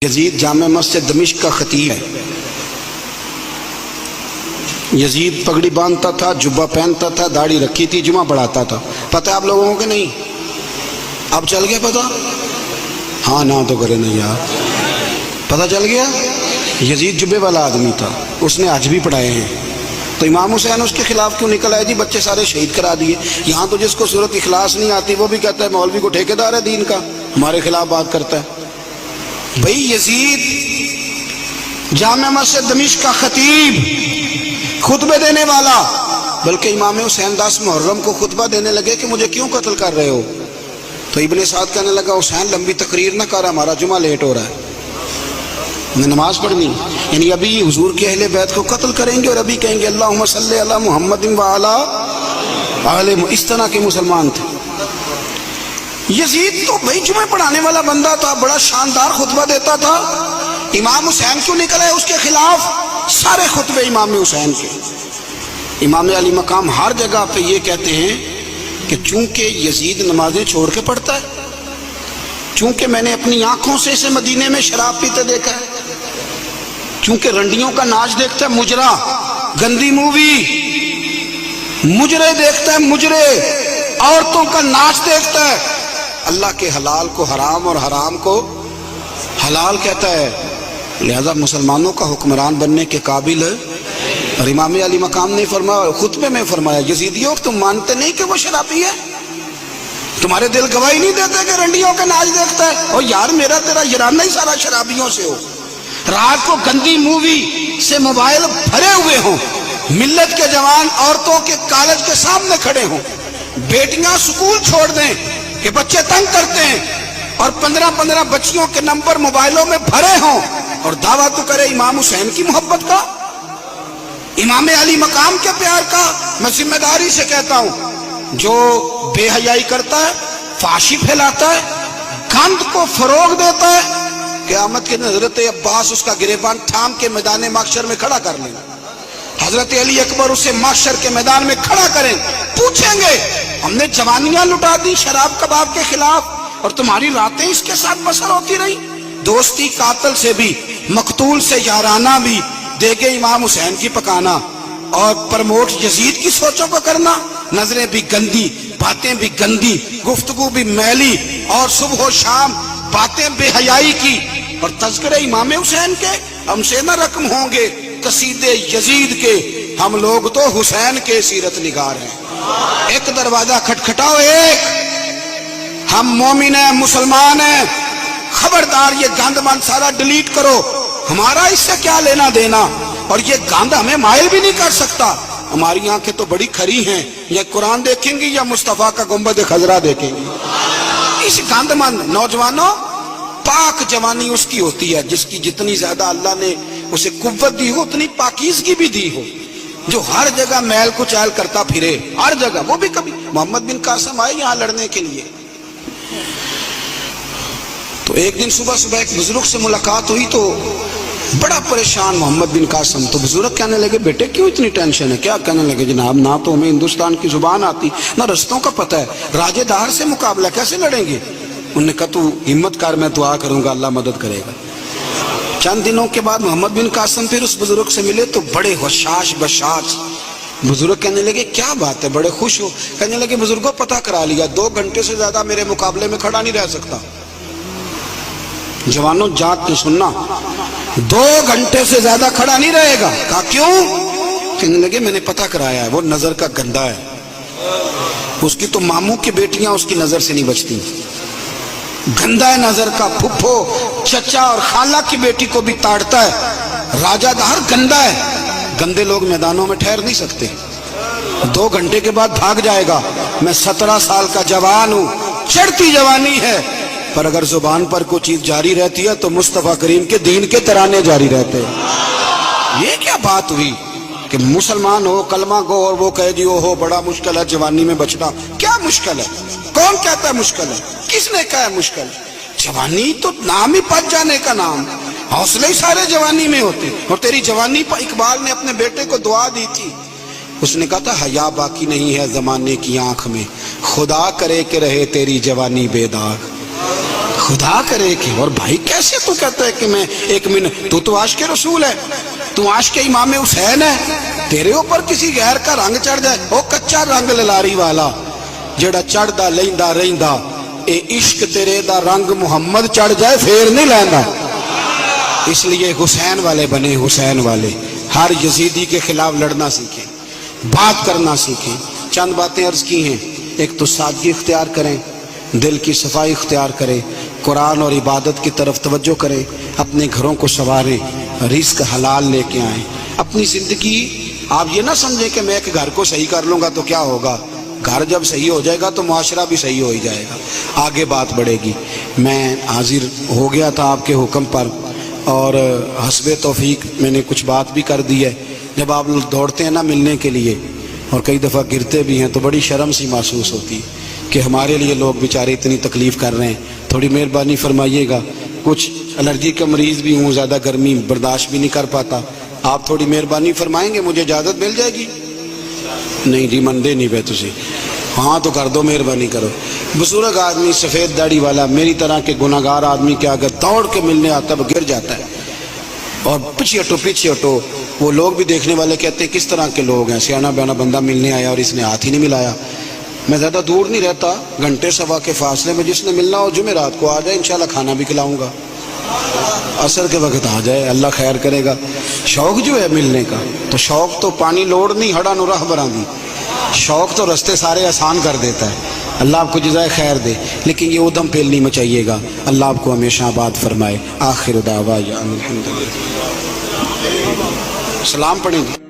یزید جامع مسجد دمشق کا خطیب ہے۔ یزید پگڑی باندھتا تھا، جبہ پہنتا تھا، داڑھی رکھی تھی، جمعہ پڑھاتا تھا۔ پتہ ہے آپ لوگوں کو کہ نہیں؟ اب چل گیا پتہ؟ ہاں نہ تو کرے نہیں یار، پتہ چل گیا؟ یزید جبے والا آدمی تھا، اس نے حج بھی پڑھائے ہیں۔ تو امام حسین اس کے خلاف کیوں نکل آئے؟ جی بچے سارے شہید کرا دیے۔ یہاں تو جس کو صورت اخلاص نہیں آتی وہ بھی کہتا ہے مولوی کو ٹھیکیدار ہے دین کا، ہمارے خلاف بات کرتا ہے۔ بھئی یزید جامع مسجد دمشق کا خطیب، خطبے دینے والا، بلکہ امام حسین 10 محرم کو خطبہ دینے لگے کہ مجھے کیوں قتل کر رہے ہو؟ تو ابن سعد کہنے لگا حسین لمبی تقریر نہ کر، ہمارا جمعہ لیٹ ہو رہا ہے، ہمیں نماز پڑھنی، یعنی ابھی حضور کے اہل بیت کو قتل کریں گے اور ابھی کہیں گے اللہم صلی علی محمد وعلی آلہ، اس طرح کے مسلمان تھے۔ یزید تو بھائی جمعہ پڑھانے والا بندہ تھا، بڑا شاندار خطبہ دیتا تھا۔ امام حسین کیوں نکلے اس کے خلاف؟ سارے خطبے امام حسین کے۔ امام علی مقام ہر جگہ پہ یہ کہتے ہیں کہ چونکہ یزید نمازیں چھوڑ کے پڑھتا ہے، چونکہ میں نے اپنی آنکھوں سے اسے مدینے میں شراب پیتے دیکھا ہے، چونکہ رنڈیوں کا ناچ دیکھتا ہے، مجرا، گندی مووی، مجرے دیکھتا ہے، مجرے، عورتوں کا ناچ دیکھتا ہے، اللہ کے حلال کو حرام اور حرام کو حلال کہتا ہے، لہذا مسلمانوں کا حکمران بننے کے قابل ہے۔ اور امام علی مقام نے فرمایا، خطبے میں فرمایا، یزیدیوں تم مانتے نہیں کہ وہ شرابی ہے؟ تمہارے دل گواہی نہیں دیتے کہ رنڈیوں کا ناچ دیکھتا ہے؟ اور یار میرا تیرا یارانہ ہی سارا شرابیوں سے ہو، رات کو گندی مووی سے موبائل بھرے ہوئے ہوں، ملت کے جوان عورتوں کے کالج کے سامنے کھڑے ہوں، بیٹیاں سکول چھوڑ دیں کہ بچے تنگ کرتے ہیں، اور 15 بچیوں کے نمبر موبائلوں میں بھرے ہوں، اور دعویٰ تو کرے امام حسین کی محبت کا، امام علی مقام کے پیار کا۔ میں ذمہ داری سے کہتا ہوں، جو بے حیائی کرتا ہے، فحاشی پھیلاتا ہے، گند کو فروغ دیتا ہے، قیامت کے حضرت عباس اس کا گریبان تھام کے میدان محشر میں کھڑا کر لیں، حضرت علی اکبر اسے محشر کے میدان میں کھڑا کریں، پوچھیں گے ہم نے جوانیاں لٹا دی شراب کباب کے خلاف اور تمہاری راتیں اس کے ساتھ بسر ہوتی رہی؟ دوستی قاتل سے بھی، مقتول سے یارانہ بھی، دیکھے امام حسین کی پکانا اور پرموٹ یزید کی سوچوں کو کرنا، نظریں بھی گندی، باتیں بھی گندی، گفتگو بھی میلی، اور صبح و شام باتیں بے حیائی کی، اور تذکرے امام حسین کے ہم سے نہ رقم ہوں گے قصیدے یزید کے، ہم لوگ تو حسین کے سیرت نگار ہیں۔ ایک دروازہ کھٹکھٹاؤ، ایک، ہم مومن ہیں، مسلمان ہیں، خبردار یہ گند من سارا ڈیلیٹ کرو، ہمارا اس سے کیا لینا دینا، اور یہ گند ہمیں مائل بھی نہیں کر سکتا۔ ہماری آنکھیں تو بڑی کھری ہیں، یا قرآن دیکھیں گی یا مصطفیٰ کا گنبد خضرا دیکھیں گی۔ اس گند من نوجوانوں، پاک جوانی اس کی ہوتی ہے جس کی جتنی زیادہ اللہ نے اسے قوت دی ہو اتنی پاکیزگی بھی دی ہو، جو ہر جگہ میل کچیل کرتا پھرے، ہر جگہ۔ وہ بھی کبھی محمد بن قاسم آئے یہاں لڑنے کے لیے، تو ایک دن صبح ایک بزرگ سے ملاقات ہوئی تو بڑا پریشان محمد بن قاسم، تو بزرگ کہنے لگے بیٹے کیوں اتنی ٹینشن ہے؟ کیا؟ کہنے لگے جناب نہ تو ہمیں ہندوستان کی زبان آتی نہ رستوں کا پتہ ہے، راجے دار سے مقابلہ کیسے لڑیں گے؟ انہوں نے کہا تو ہمت کر، میں دعا کروں گا اللہ مدد کرے گا۔ چند دنوں کے بعد محمد بن قاسم پھر اس بزرگ سے ملے تو بڑے حشاش بشاش، بزرگ کہنے لگے کیا بات ہے، بڑے خوش ہو؟ کہنے لگے بزرگوں پتہ کرا لیا، 2 گھنٹے سے زیادہ میرے مقابلے میں کھڑا نہیں رہ سکتا۔ جوانوں جات کے سننا، 2 گھنٹے سے زیادہ کھڑا نہیں رہے گا۔ کہا کیوں؟ کہنے لگے میں نے پتہ کرایا ہے، وہ نظر کا گندا ہے، اس کی تو ماموں کی بیٹیاں اس کی نظر سے نہیں بچتی، گندا ہے نظر کا، پھپھو چچا اور خالہ کی بیٹی کو بھی تاڑتا ہے، راجہ دار گندا ہے، گندے لوگ میدانوں میں ٹھہر نہیں سکتے، 2 گھنٹے کے بعد بھاگ جائے گا۔ میں 17 سال کا جوان ہوں، چڑھتی جوانی ہے، پر اگر زبان پر کوئی چیز جاری رہتی ہے تو مصطفیٰ کریم کے دین کے ترانے جاری رہتے ہیں۔ یہ کیا بات ہوئی کہ مسلمان ہو، کلمہ گو، اور وہ کہے جی اوہو بڑا مشکل ہے جوانی میں بچنا؟ کیا مشکل ہے؟ کون کہتا ہے مشکل ہے؟ کس نے کہا ہے مشکل؟ جوانی تو نام ہی پچ جانے کا نام، حوصلے ہی سارے جوانی میں ہوتے۔ اور تیری جوانی پر اقبال نے اپنے بیٹے کو دعا دی تھی، اس نے کہا تھا حیا باقی نہیں ہے زمانے کی آنکھ میں، خدا کرے کہ رہے تیری جوانی بے داغ، خدا کرے کہ اور بھائی کیسے تو کہتا ہے کہ میں ایک منٹ، تو عاشق رسول ہے، تو عاشق امام حسین ہے، تیرے اوپر کسی غیر کا رنگ چڑھ جائے، وہ کچا رنگ للاری والا جڑا چڑھدا لیندا رہندا، اے عشق تیرے دا رنگ محمد چڑھ جائے پھر نہیں لیندا۔ اس لیے حسین والے بنے، حسین والے، ہر یزیدی کے خلاف لڑنا سیکھیں، بات کرنا سیکھیں۔ چند باتیں عرض کی ہیں، ایک تو سادگی اختیار کریں، دل کی صفائی اختیار کریں، قرآن اور عبادت کی طرف توجہ کریں، اپنے گھروں کو سنواریں، رزق حلال لے کے آئیں۔ اپنی زندگی آپ یہ نہ سمجھیں کہ میں ایک گھر کو صحیح کر لوں گا تو کیا ہوگا، گھر جب صحیح ہو جائے گا تو معاشرہ بھی صحیح ہو ہی جائے گا، آگے بات بڑھے گی۔ میں حاضر ہو گیا تھا آپ کے حکم پر، اور حسب توفیق میں نے کچھ بات بھی کر دی ہے۔ جب آپ لوگ دوڑتے ہیں نا ملنے کے لیے اور کئی دفعہ گرتے بھی ہیں تو بڑی شرم سی محسوس ہوتی ہے کہ ہمارے لیے لوگ بیچارے اتنی تکلیف کر رہے ہیں، تھوڑی مہربانی فرمائیے گا۔ کچھ الرجی کا مریض بھی ہوں، زیادہ گرمی برداشت بھی نہیں کر پاتا، آپ تھوڑی مہربانی فرمائیں گے، مجھے اجازت مل جائے گی؟ نہیں جی مندے نہیں پہ تسی، ہاں تو کر دو، مہربانی کرو۔ بزرگ آدمی سفید داڑھی والا میری طرح کے گناہگار آدمی کے اگر دوڑ کے ملنے آتا ہے وہ گر جاتا ہے، اور پیچھے ہٹو پیچھے ہٹو۔ وہ لوگ بھی دیکھنے والے کہتے ہیں کس طرح کے لوگ ہیں، سیانا بیانا بندہ ملنے آیا اور اس نے ہاتھ ہی نہیں ملایا۔ میں زیادہ دور نہیں رہتا، گھنٹے سوا کے فاصلے میں، جس نے ملنا ہو جمعرات کو آ جائے، انشاءاللہ کھانا بھی کھلاؤں گا، عصر کے وقت آ جائے، اللہ خیر کرے گا۔ شوق جو ہے ملنے کا، تو شوق تو پانی لوڑ نہیں ہڑا نو راہ براں دی، شوق تو رستے سارے آسان کر دیتا ہے، اللہ آپ کو جزائے خیر دے، لیکن یہ ادھم پھیل نہیں مچائیے گا۔ اللہ آپ کو ہمیشہ آباد فرمائے۔ آخر دعوانا الحمدللہ۔ سلام پڑھیں گے۔